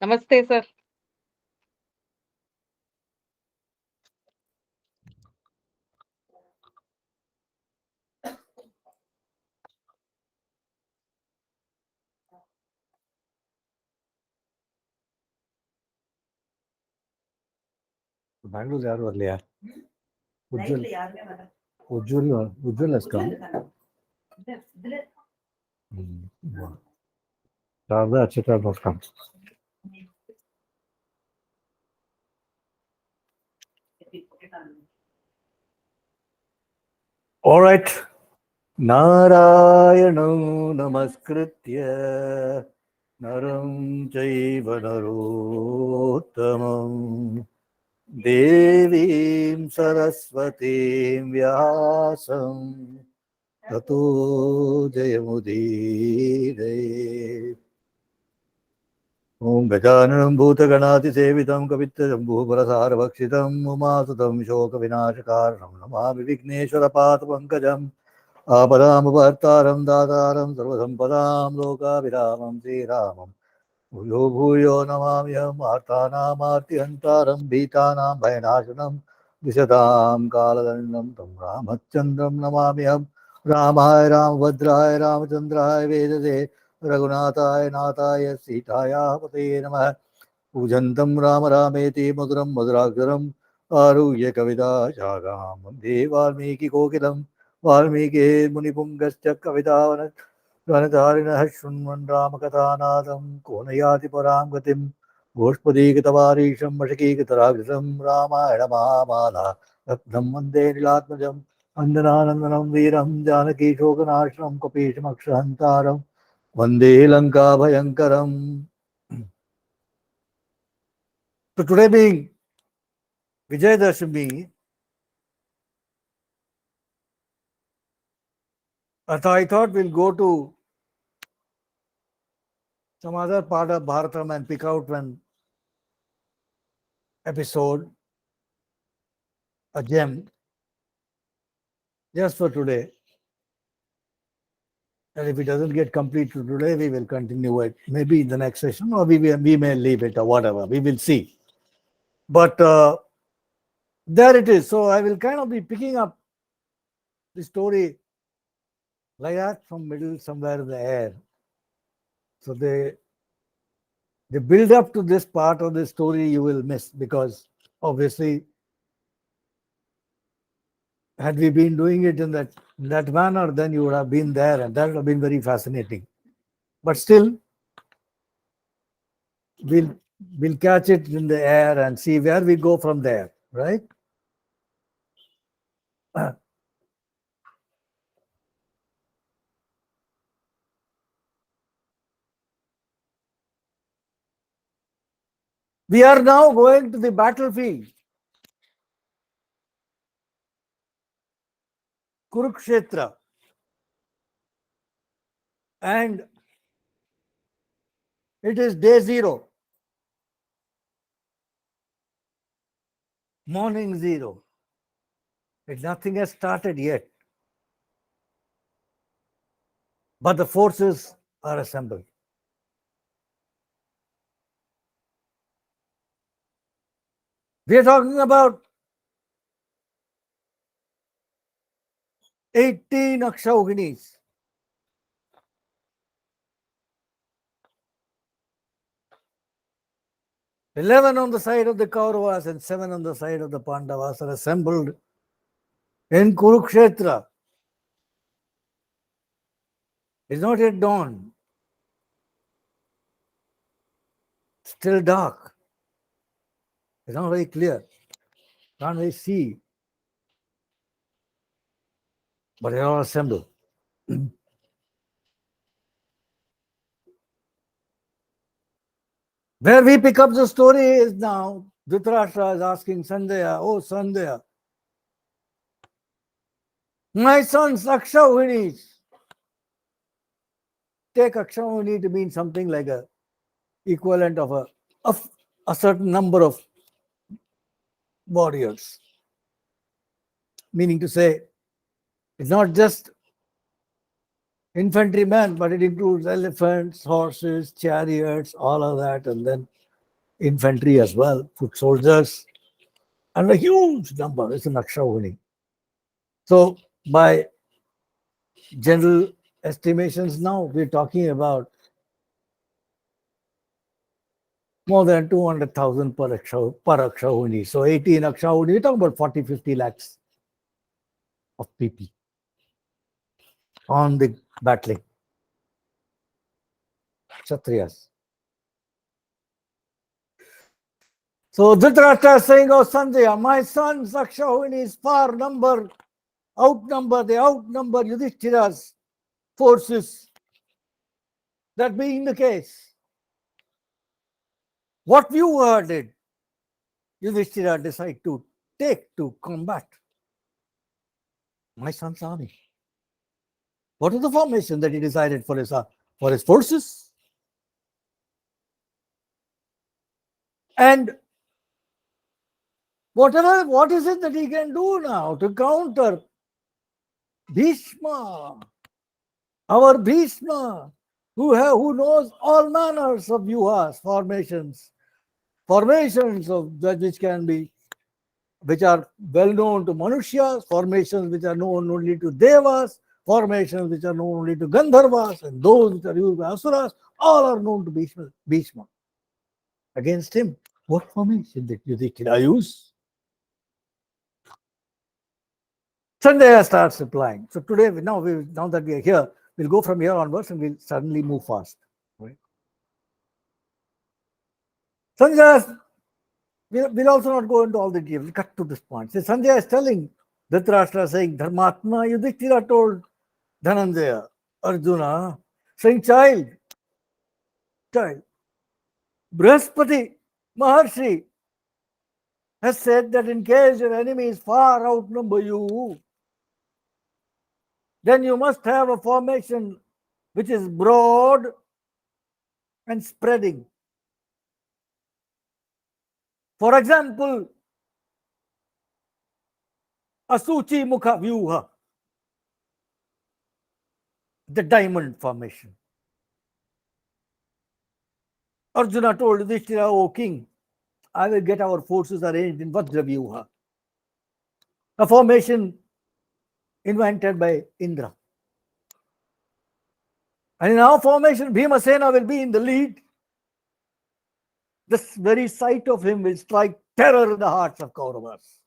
Namaste, sir. Bangalore ಯಾರು ಅಲ್ಲಿಯಾ Ujwal Ujwal has come. Parva Achita has come. All right. Narayano namaskritya naram chaiva narottamam devim saraswatim vyasam tato jayamudire. Om Gajanam Bhutaganati Sevitam Kavitram Bhuparasaravakshitam Umasutam Shoka Vinashakaram Namami Vigneshwara Pata Pankajam Apadam Bhartaram Dadaram Sarvasampadam Loka Viramam Sri Ramam Bhuyo Bhuyo Namamyam Arthanam Artihantaram Bhitanam Bhayanashanam Vishatam Kaladandam Tam Ramachandram Namamyam Ramaya Ramabhadraya Ramachandraya Vedade Raghunataya Nataya Sitaya Pate Namah Pujantam Rama Rameti Maduram Madhuraksharam Aruhya Kavita Shagam Vande Valmiki Kokilam Valmiki Munipungascha Kavita Vanatarinah Shunman Ramakathanadam Konayati Param Gatim Goshpadikatavarisham Mashakikataraksam Ramayana Mahamala Ratnam Vande Nilatmajam Andananandanam Veeram Janaki Shokanashram Kapisham Akshantaram Vande Lanka Bhayankaram. So today being Vijayadashami, I thought we'll go to some other part of Bharatam and pick out one episode, a gem, just for today. And if it doesn't get complete today, we will continue it maybe in the next session, or we may leave it or whatever. We will see. But there it is. So I will kind of be picking up the story like that from middle somewhere in the air. So the build up to this part of the story you will miss, because obviously had we been doing it in that manner, then you would have been there, and that would have been very fascinating. But still, we'll catch it in the air and see where we go from there, right? We are now going to the battlefield, Kurukshetra, and it is day 0, morning 0. Nothing has started yet, but the forces are assembled. We are talking about 18 Akshauhinis. 11 on the side of the Kauravas and 7 on the side of the Pandavas are assembled in Kurukshetra. It's not yet dawn. Still dark. It's not very clear. Can't really see. But they are all assembled. Where we pick up the story is now Dhritarashtra is asking Sanjaya, "Oh Sanjaya, my sons Akshauhinis." Take Akshauhini to mean something like a equivalent of a certain number of warriors. Meaning to say, it's not just infantrymen, but it includes elephants, horses, chariots, all of that, and then infantry as well, foot soldiers, and a huge number is in Akshauni. So, by general estimations now, we're talking about more than 200,000 per Akshahuni. So 80 in Akshahuni, we're talking about 40, 50 lakhs of people on the battling. Kshatriyas. So Dhritarashtra is saying, oh Sanjaya, my sons Akshahuni is they outnumber Yudhishthira's forces. That being the case, what view did Yudhishthira decide to take to combat my son's army? What was the formation that he decided for his forces? And what is it that he can do now to counter Bhishma, our Bhishma, who knows all manners of vyuhas, formations of that which are well known to Manushya, formations which are known only to Devas, formations which are known only to Gandharvas, and those which are used by Asuras, all are known to Bhishma. Against him, what formation did Yudhishthira use? Sanjaya starts replying. So today, now that we are here, we'll go from here onwards and we'll suddenly move fast. Right? Sanjaya, we'll also not go into all the details. We'll cut to this point. So Sanjaya is telling Dhritarashtra, saying, Dharmatma Yudhishthira told Dhananjaya, Arjuna, saying, child, Brihaspati Maharshi has said that in case your enemies far outnumber you, then you must have a formation which is broad and spreading. For example, Asuchi Mukha Vyuha, the diamond formation. Arjuna told Yudhishthira, O king, I will get our forces arranged in Vajra Vyuha, a formation invented by Indra. And in our formation, Bhimasena will be in the lead. This very sight of him will strike terror in the hearts of Kauravas.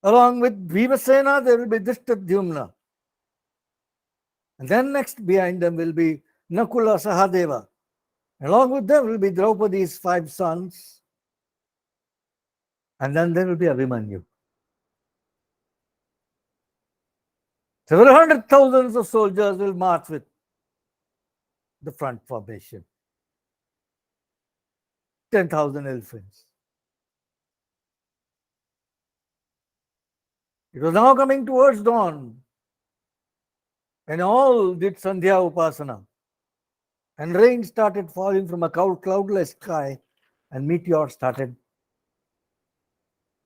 Along with Bhimasena, there will be Dhristadyumna. And then next behind them will be Nakula Sahadeva. Along with them will be Draupadi's 5 sons. And then there will be Abhimanyu. Several hundred thousands of soldiers will march with the front formation. 10,000 elephants. It was now coming towards dawn, and all did Sandhya Upasana. And rain started falling from a cloudless sky, and meteors started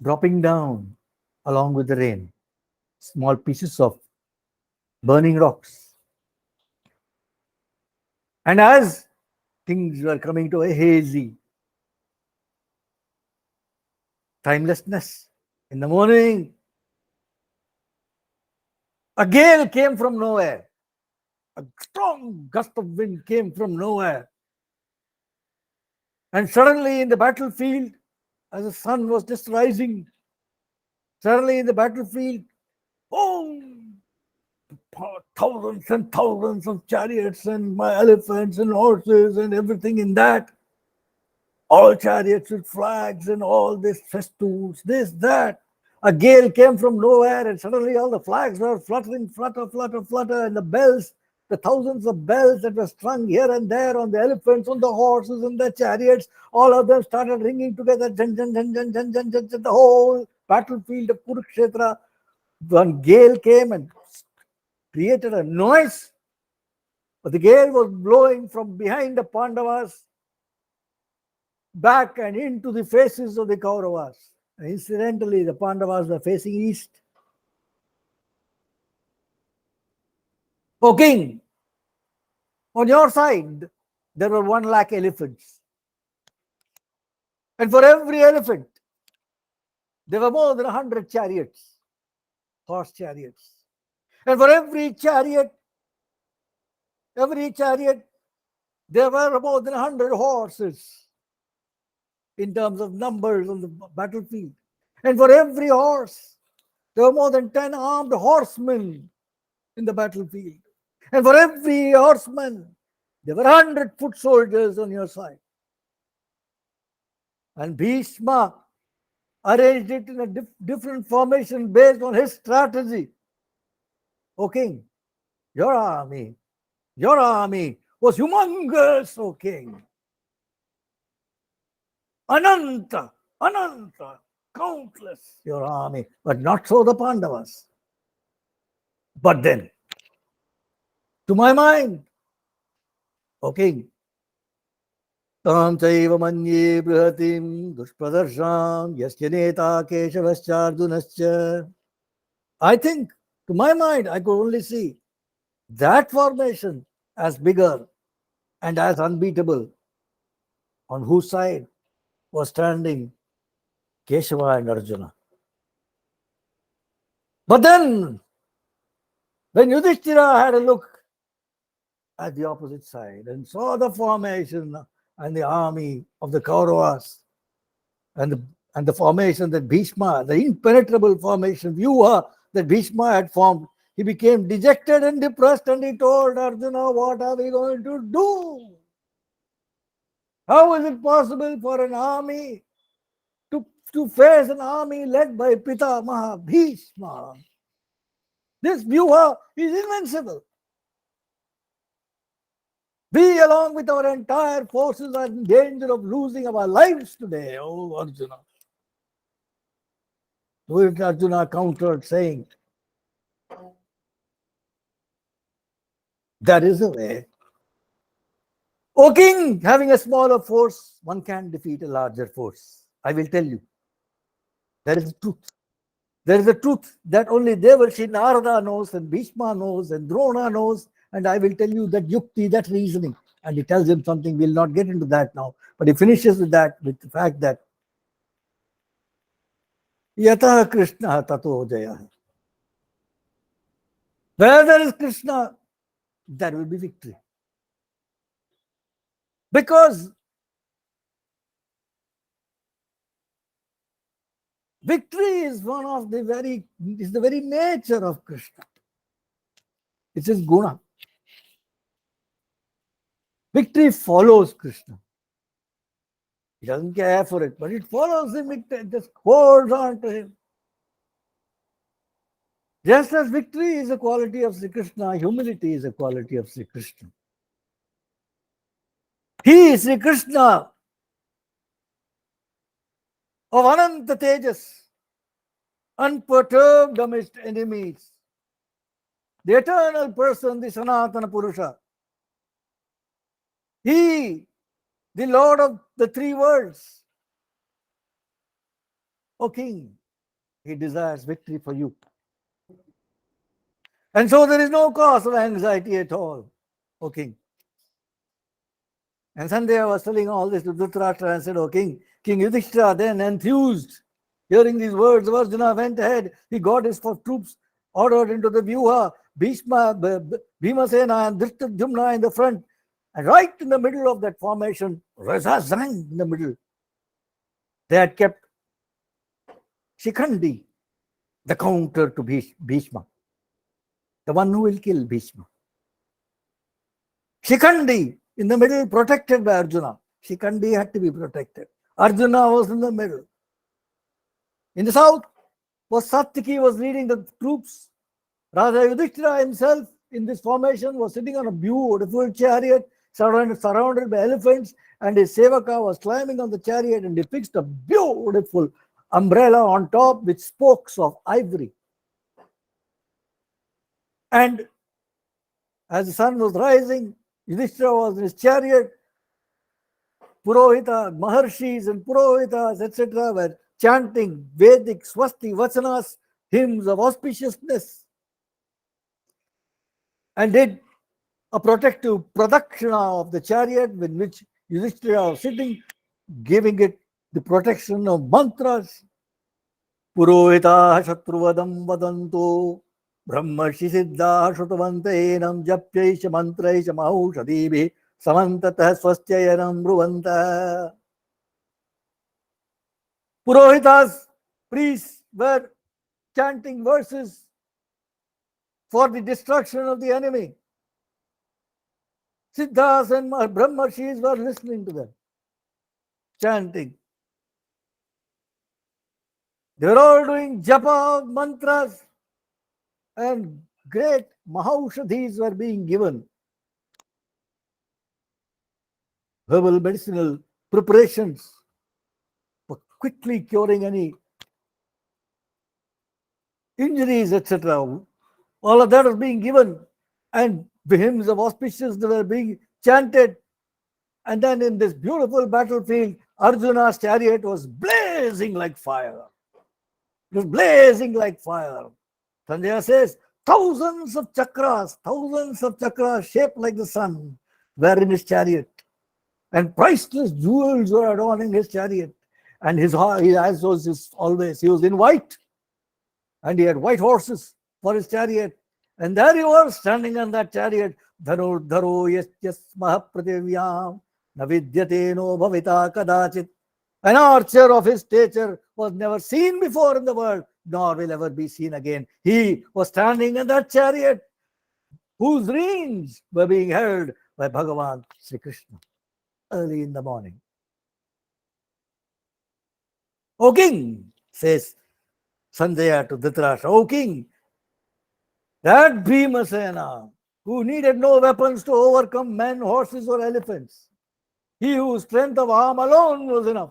dropping down along with the rain. Small pieces of burning rocks. And as things were coming to a hazy timelessness, in the morning, a gale came from nowhere. A strong gust of wind came from nowhere. And suddenly in the battlefield, as the sun was just rising, suddenly in the battlefield, boom! Thousands and thousands of chariots and my elephants and horses and everything in that. All chariots with flags and all this festoons, this, that. A gale came from nowhere and suddenly all the flags were fluttering, flutter, and the bells, the thousands of bells that were strung here and there on the elephants, on the horses, and the chariots, all of them started ringing together. The whole battlefield of Kurukshetra. One gale came and created a noise. But the gale was blowing from behind the Pandavas back and into the faces of the Kauravas. And incidentally, the Pandavas were facing east. O king, on your side, there were 1 lakh elephants. And for every elephant, there were more than 100 chariots, horse chariots. And for every chariot, there were more than 100 horses in terms of numbers on the battlefield. And for every horse, there were more than 10 armed horsemen in the battlefield. And for every horseman, there were 100 foot soldiers on your side. And Bhishma arranged it in a different formation based on his strategy. O king, your army was humongous, O king. Ananta, countless, your army, but not so the Pandavas. But then, to my mind, O king, Tam chaiva manye brihatim dushpradarsham yasya neta keshavascha. I think, to my mind, I could only see that formation as bigger and as unbeatable, on whose side was standing Keshava and Arjuna. But then, when Yudhishthira had a look at the opposite side and saw the formation and the army of the Kauravas and the formation that Bhishma, the impenetrable formation, Vyuha that Bhishma had formed, he became dejected and depressed, and he told Arjuna, what are we going to do? How is it possible for an army to face an army led by Pitamaha Bhishma? This Vyuha is invincible. We, along with our entire forces, are in danger of losing our lives today, oh Arjuna. To which Arjuna countered, saying, there is a way. O king, having a smaller force, one can defeat a larger force. I will tell you. There is a truth. There is a truth that only Devarshi Narada knows, and Bhishma knows, and Drona knows, and I will tell you that yukti, that reasoning. And he tells him something. We'll not get into that now. But he finishes with that, with the fact that Yata Krishna tato jaya. Where there is Krishna, there will be victory. Because victory is the very nature of Krishna. It's his guna. Victory follows Krishna. He doesn't care for it, but it follows him, it just holds on to him. Just as victory is a quality of Sri Krishna, humility is a quality of Sri Krishna. He, Sri Krishna, of Ananta Tejas, unperturbed amidst enemies, the eternal person, the Sanatana Purusha. He, the Lord of the three worlds. O king, he desires victory for you. And so there is no cause of anxiety at all, O king. And Sanjaya was telling all this to Dhritarashtra and said, O king, King Yudhishthira, then enthused, hearing these words of Arjuna, went ahead. He got his troops ordered into the Vyuha, Bhishma, Bhimasena and Dhritarashtra in the front. And right in the middle of that formation, Raja sang in the middle. They had kept Shikhandi, the counter to Bhishma, the one who will kill Bhishma. Shikhandi in the middle, protected by Arjuna. Shikhandi had to be protected. Arjuna was in the middle. In the south was Satyaki, was leading the troops. Raja Yudhishthira himself in this formation was sitting on a beautiful chariot surrounded by elephants, and his sevaka was climbing on the chariot, and he fixed a beautiful umbrella on top with spokes of ivory. And as the sun was rising, Yudhishthira was in his chariot. Purohita, Maharshis and Purohitas, etc., were chanting Vedic Swasti Vachanas, hymns of auspiciousness, and did a protective pradakshina of the chariot with which Yudhishthira was sitting, giving it the protection of mantras. Purohita Shatruvadam Vadanto Brahmashi Siddha Shrutavantaenam Japyaisha Mantraisha Mahaushadibhi Samantata Swastyayanam Bruvanta. Purohitas, priests, were chanting verses for the destruction of the enemy. Siddhas and Brahmarshis were listening to them, chanting. They were all doing japa mantras, and great mahaushadhis were being given. Herbal medicinal preparations for quickly curing any injuries, etc. All of that was being given, and the hymns of auspicious were being chanted. And then in this beautiful battlefield, Arjuna's chariot was blazing like fire. It was blazing like fire. Sanjaya says, thousands of chakras shaped like the sun were in his chariot. And priceless jewels were adorning his chariot. And as was always, he was in white. And he had white horses for his chariot. And there he was standing on that chariot. Dharo yasyas mahaprativyam navidyate no bhavita kadachit. An archer of his stature was never seen before in the world, nor will ever be seen again. He was standing in that chariot whose reins were being held by Bhagavan Sri Krishna early in the morning. O king, says Sanjaya to Dhritarashtra, O king, that Bhimasena, who needed no weapons to overcome men, horses, or elephants, he whose strength of arm alone was enough,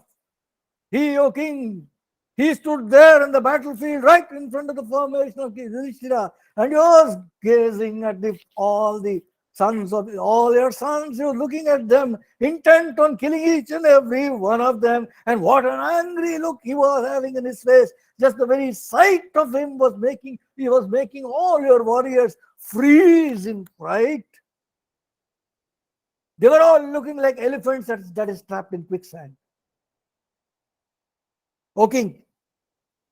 he, O king, he stood there in the battlefield right in front of the formation of Yudhishthira, and he was gazing at all the sons of all your sons. He was looking at them, intent on killing each and every one of them. And what an angry look he was having in his face. Just the very sight of him was making all your warriors freeze in fright. They were all looking like elephants that is trapped in quicksand. O king,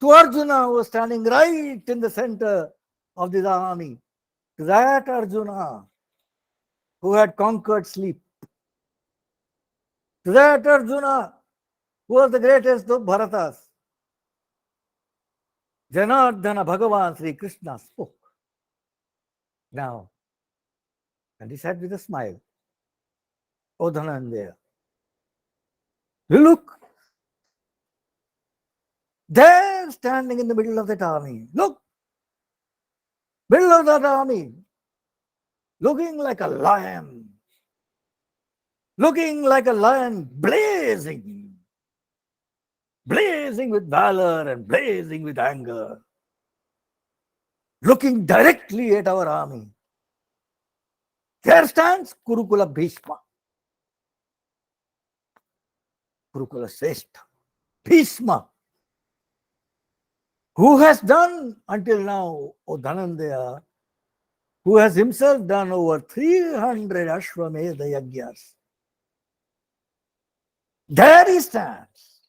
to Arjuna, who was standing right in the center of this army, to that Arjuna who had conquered sleep, to that Arjuna who was the greatest of Bharatas, Janardana Bhagavan Sri Krishna spoke. Now, and he said with a smile, O Dhananjaya, look, there standing in the middle of that army, look, middle of that army, looking like a lion, blazing with valor and blazing with anger, looking directly at our army. There stands Kurukula Bhishma, Kurukula Sreshta, Bhishma, who has done until now, O Dhananjaya, who has himself done over 300 Ashwamedha Yagyas. There he stands,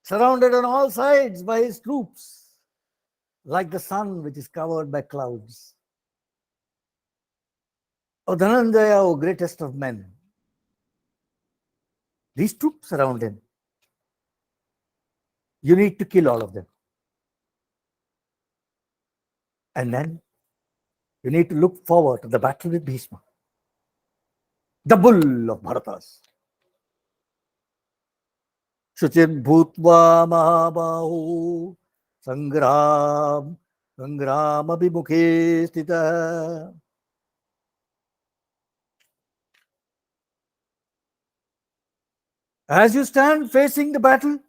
surrounded on all sides by his troops, like the sun which is covered by clouds. O Dhananjaya, O greatest of men, these troops surround him. You need to kill all of them. And then you need to look forward to the battle with Bhishma, the bull of Bharatas. Shuchir Bhutva Mahabahu Sangram Abhimukhe Stita. As you stand facing the battle,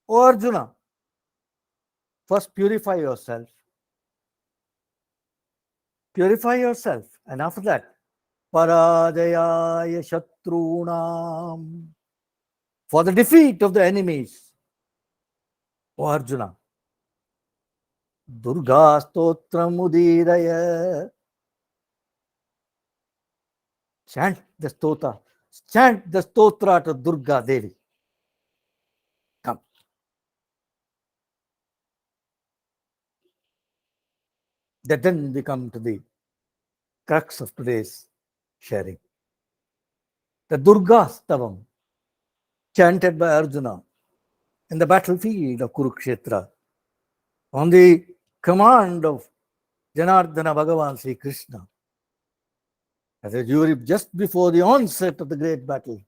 O Arjuna, first purify yourself. Purify yourself. And after that, Parajayaya Shatrunam, for the defeat of the enemies. O Arjuna, Durga Stotram Udiraya. Chant the stotra to Durga Devi. That then we come to the crux of today's sharing. The Durgastavam, chanted by Arjuna in the battlefield of Kurukshetra on the command of Janardana Bhagavan Sri Krishna, as a jury just before the onset of the great battle,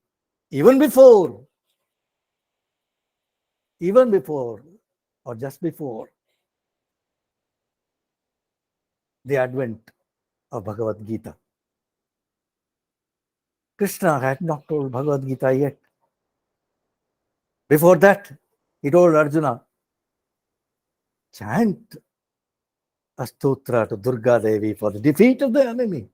even before, or just before the advent of Bhagavad Gita. Krishna had not told Bhagavad Gita yet. Before that, he told Arjuna, chant a stotra to Durga Devi for the defeat of the enemy.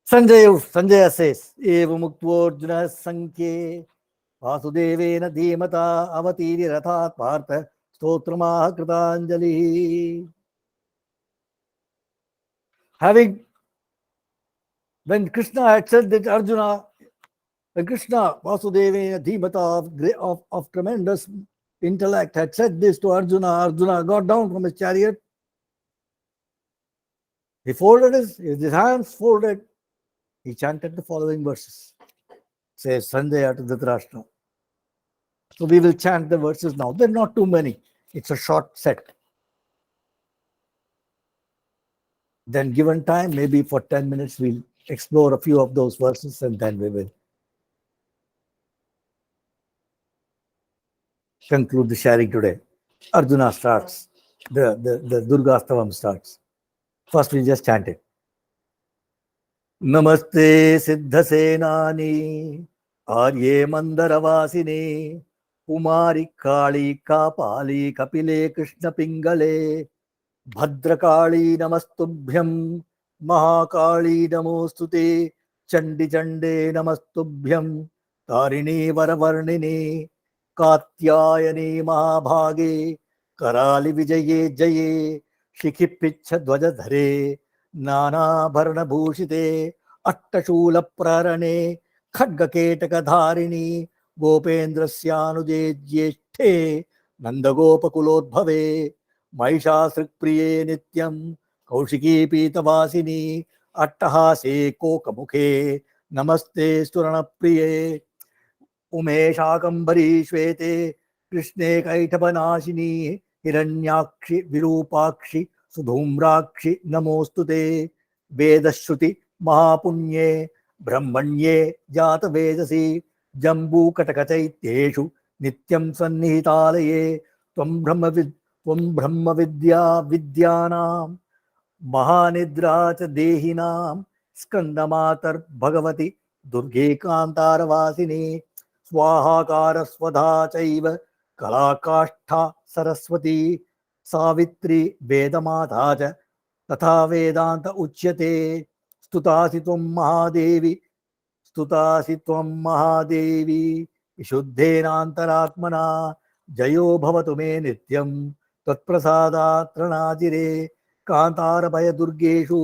Sanjaya says, Eva Muktorjuna Sankye Vasudevena Dhimata Avatiri Rathat Partha Stotramaha Kritanjali. When Krishna had said that Arjuna, when Krishna, Vasudevena Dhimata of tremendous intellect, had said this to Arjuna, Arjuna got down from his chariot. He folded his hands folded. He chanted the following verses. Says Sanjaya to Dhritarashtra. So we will chant the verses now. They're not too many. It's a short set. Then given time, maybe for 10 minutes, we'll explore a few of those verses and then we will conclude the sharing today. Arjuna starts. The Durgastavam starts. First we just chant it. Namaste Siddhasenani Arye Mandaravasine Kumari Kali Kapali Kapile Krishna Pingale Bhadrakali Namastubhyam Mahakali Namostute Chandi Chande Namastubhyam Tarini Varavarnini Katyayani Mahabhage Karali Vijaye Jaye Shikhipicha Dwajadhare नानाभरण भूषिते अट्टशूल प्ररणे खड्गकेटक धारिणी गोपेन्द्रस्यानुजे ज्येष्ठे नंदगोपकुलोद्भवे महिषासृक्प्रिये नित्यं कौशिकी पीतवासिनी अट्टहासे कोकमुखे नमस्ते स्तुरणप्रिये उमेशाकंबरी श्वेते कृष्णे कैटभनाशिनी हिरण्याक्षि विरूपाक्षि सुधूम्राक्षि नमोस्तुते वेदश्रुति महापुण्ये ब्रह्मण्ये जात वेदसी जम्बूकटकचैत्येषु नित्यं सन्निहितालये त्वं ब्रह्म विद्या विद्यानां महानिद्रा च देहिनां स्कन्दमातर्भगवति दुर्गे कान्तारवासिनी स्वाहाकार स्वधा चैव कलाकाष्ठा सरस्वती सावित्री वेदमाता च तथा वेदांत उच्यते स्तुतासि त्वं महादेवी विशुद्धेनान्तरात्मना जयो भवतु मे नित्यं त्वत्प्रसादात् प्रणाजिरे कान्तारभयदुर्गेषु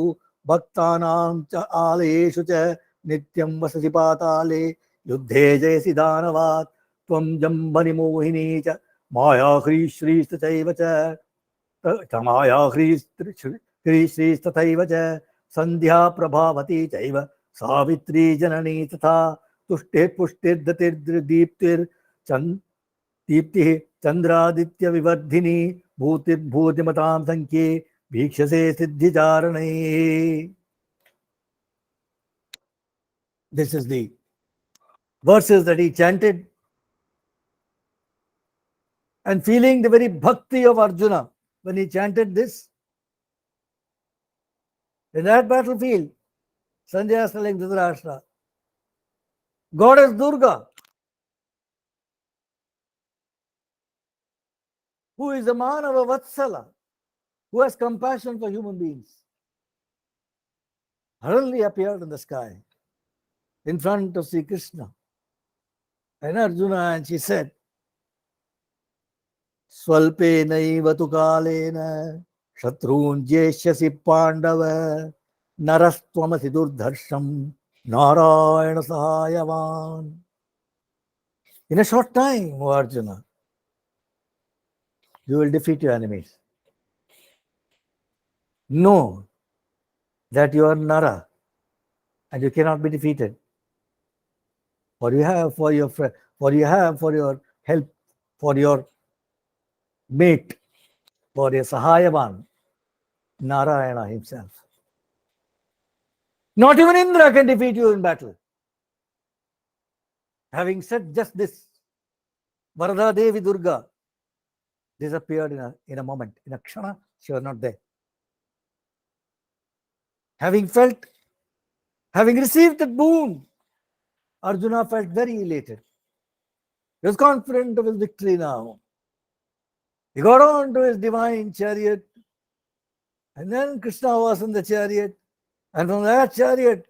भक्तानां च आलयेषु च नित्यं वससि पाताले युद्धे जयसि दानवात् त्वं जम्बनिमोहिनी च मायाह्रीश्रीस्तथैव च श्रीस्तथैव च संध्या प्रभावती चैव सावित्री जननी तथा दीप्तिः चंद्रादित्य विवर्धिनी भूतिर्भूतिमतां संख्ये वीक्षसे सिद्धिचारणे. This is the verses that he chanted, and feeling the very bhakti of Arjuna when he chanted this. In that battlefield, Sanjaya is telling Dhritarashtra, Goddess Durga, who is a man of a Vatsala, who has compassion for human beings, suddenly appeared in the sky in front of Sri Krishna and Arjuna, and she said, Swalpenaiva tu kalena shatrun jeshyasi pandava narastvamasi durdharsham narayana sahayavan. In a short time, O Arjuna, You will defeat your enemies. Know that you are Nara and you cannot be defeated. For you have for your friend, for you have for your help, for your mate, for your Sahayavan, Narayana himself. Not even Indra can defeat you in battle. Having said just this, Varada Devi Durga disappeared in a moment. In a kshana, she was not there. Having received that boon, Arjuna felt very elated. He was confident of his victory now. He got on to his divine chariot, and then Krishna was in the chariot, and from that chariot,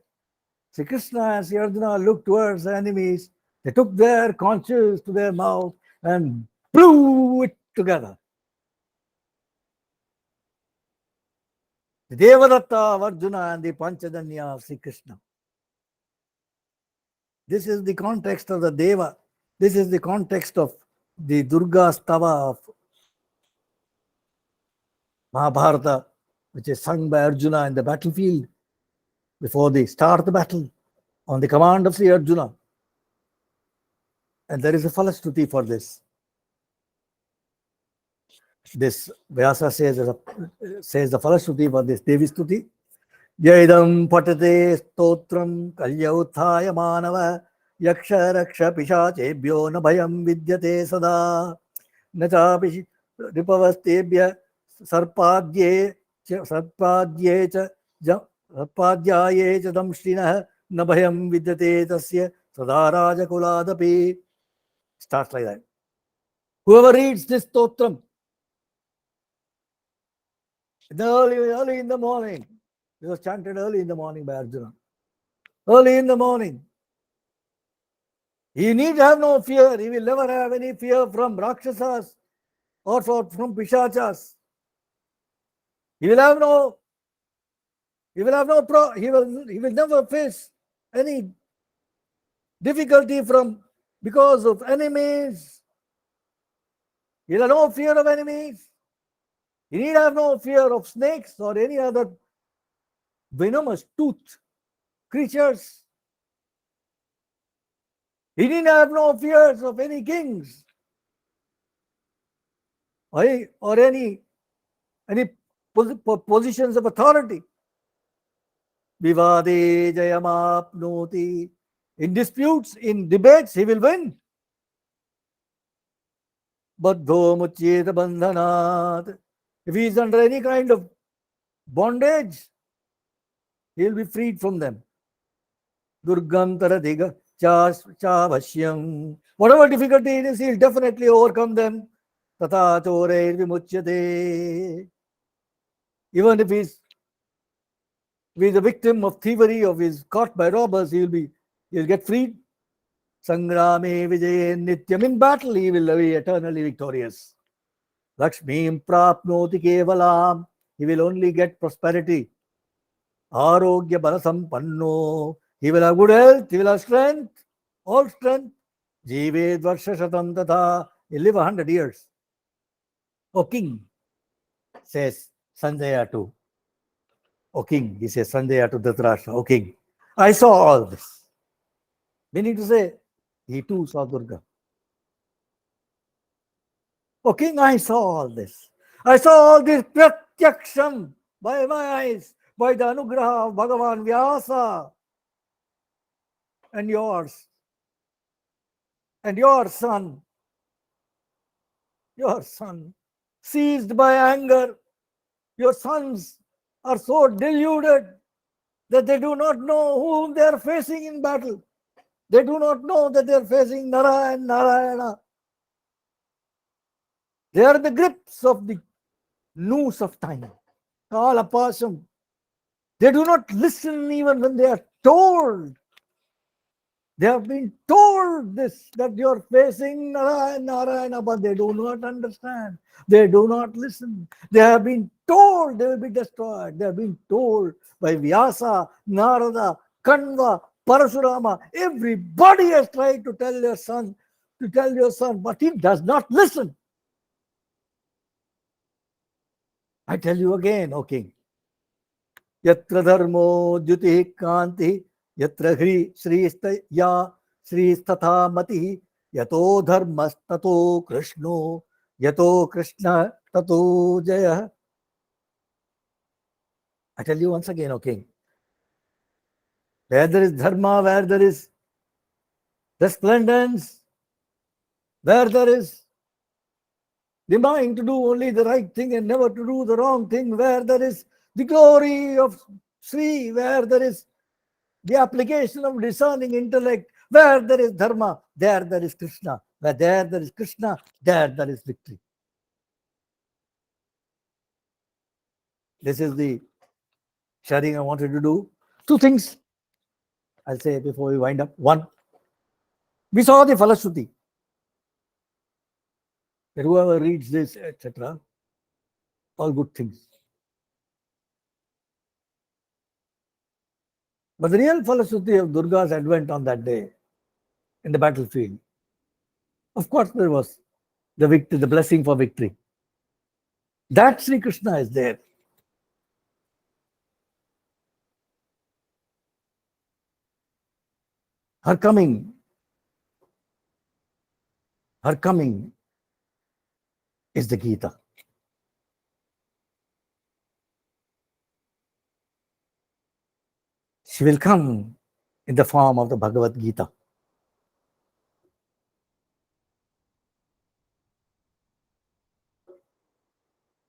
Sri Krishna and Sri Arjuna looked towards the enemies. They took their conches to their mouth and blew it together. The Devadatta of Arjuna and the Panchadanya of Sri Krishna. This is the context of the Deva. This is the context of the Arjunastava of Mahabharata, which is sung by Arjuna in the battlefield before they start the battle on the command of Sri Arjuna. And there is a falastuti for this. This Vyasa says the falastuti for this Devi Stuti. Jaidam patate stotram kalyauthaya manava yaksha raksha pishachebhyo na bhayam vidyate sada nachapi ripavastebhya sarpadye cha damshrinah na bhayam vidyate tasya sada rajakuladapi. Starts like that. Whoever reads this stotram early in the morning, it was chanted early in the morning by Arjuna. Early in the morning. He need have no fear. He will never have any fear from Rakshasas or from Pishachas. He will never face any difficulty because of enemies. He will have no fear of enemies. He need have no fear of snakes or any other venomous tooth creatures. He need have no fears of any kings or any positions of authority. Vivade jayamapnoti. In disputes, in debates, he will win. Baddho muchyeta bandhanat. If he is under any kind of bondage, he will be freed from them. Durgam taradiga chavashyam. Whatever difficulty it is, he will definitely overcome them. Tata chore vimuchyate. Even if he is a victim of thievery, or is caught by robbers, he will get freed. Sangrame vijaye nityam. In battle, he will be eternally victorious. Lakshmi prapnoti kevalam. He will only get prosperity. Arogya balasampanno. He will have good health. He will have strength. All strength. Jeeved varsha shatam tata. He will live 100 years. O king, says Sanjaya to. O king, he says Sanjaya to Dhritarashtra. O king, I saw all this. Meaning to say, he too saw Durga. O king, I saw all this. I saw all this pratyaksham by my eyes, by the anugraha of Bhagavan Vyasa and yours, and your son, seized by anger. Your sons are so deluded that they do not know whom they are facing in battle. They do not know that they are facing Nara and Narayana. They are in the grips of the noose of time. Kala Pasam. They do not listen even when they are told. They have been told this, that you are facing Narayana, but they do not understand. They do not listen. They have been told they will be destroyed. They have been told by Vyasa, Narada, Kanva, Parashurama. Everybody has tried to tell your son, but he does not listen. I tell you again, O king. Yatra dharmo dyuti kanti, yatra hri ya sri statha mati, yato dharmas tato krishno, yato krishna tato jaya. I tell you once again, O king. Where there is dharma, where there is resplendence, where there is the mind to do only the right thing and never to do the wrong thing, where there is the glory of Sri, where there is the application of discerning intellect, where there is dharma, there is Krishna. Where there is Krishna, there is victory. This is the sharing I wanted to do. Two things I'll say before we wind up. One, we saw the Falashruti. That whoever reads this, etc., all good things. But the real Falashruti of Durga's advent on that day in the battlefield, of course, there was the victory, the blessing for victory. That Sri Krishna is there. Her coming is the Gita. She will come in the form of the Bhagavad Gita.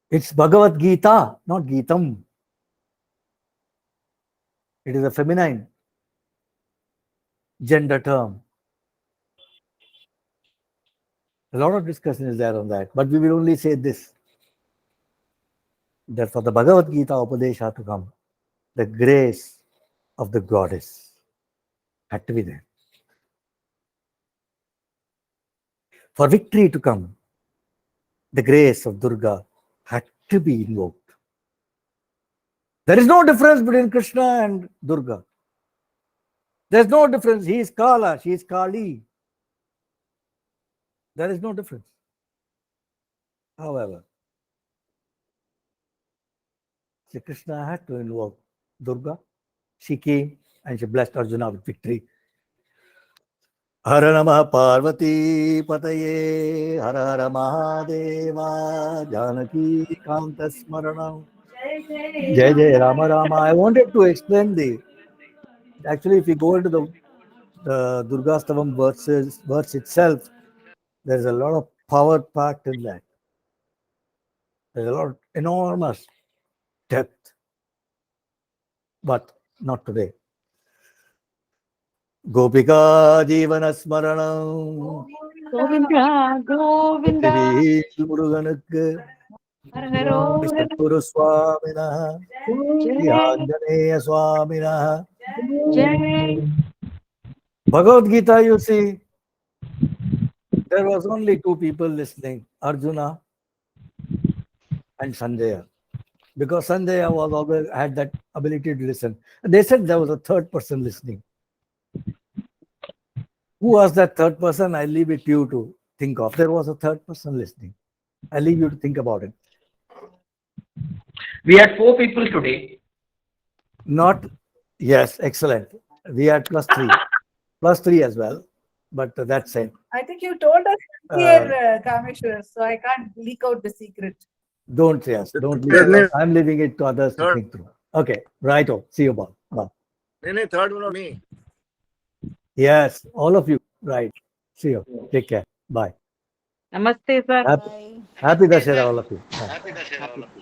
It's Bhagavad Gita, not Geetam. It is a feminine gender term. A lot of discussion is there on that, but we will only say this, that for the Bhagavad Gita Upadesha to come, the grace of the goddess had to be there. For victory to come, the grace of Durga had to be invoked. There is no difference between Krishna and Durga. There's no difference. He is Kala, she is Kali. There is no difference. However, Sri Krishna had to invoke Durga. She came and she blessed Arjuna with victory. Hara Namah Parvati Pataye, Hara Hara Mahadeva, Janaki Kanta Smaranam. Jai Jai Rama Rama. I wanted to explain actually, if you go into the Durga Stavam verse itself, there's a lot of power packed in that. There's a lot of enormous depth, but not today. Gopika Jivana Smaranam. Govinda, Govinda, Muruganukku Hara Guru Swamina Anjaneya Swamina. Jai. Bhagavad Gita, you see, there was only two people listening, Arjuna and Sanjaya. Because Sanjaya was always had that ability to listen. They said there was a third person listening. Who was that third person? I leave it to you to think of. There was a third person listening. I leave you to think about it. We had 4 people today. Not, yes, excellent. We had plus three as well, but that's it. I think you told us here, Kameshwar, so I can't leak out the secret. Don't, yes, don't leave it out. I'm leaving it to others to think through. Okay, righto. See you, Bob. Bye. Third one of me. Yes, all of you. Right. See you. Take care. Bye. Namaste, sir. Happy Dashera, all of you. Bye.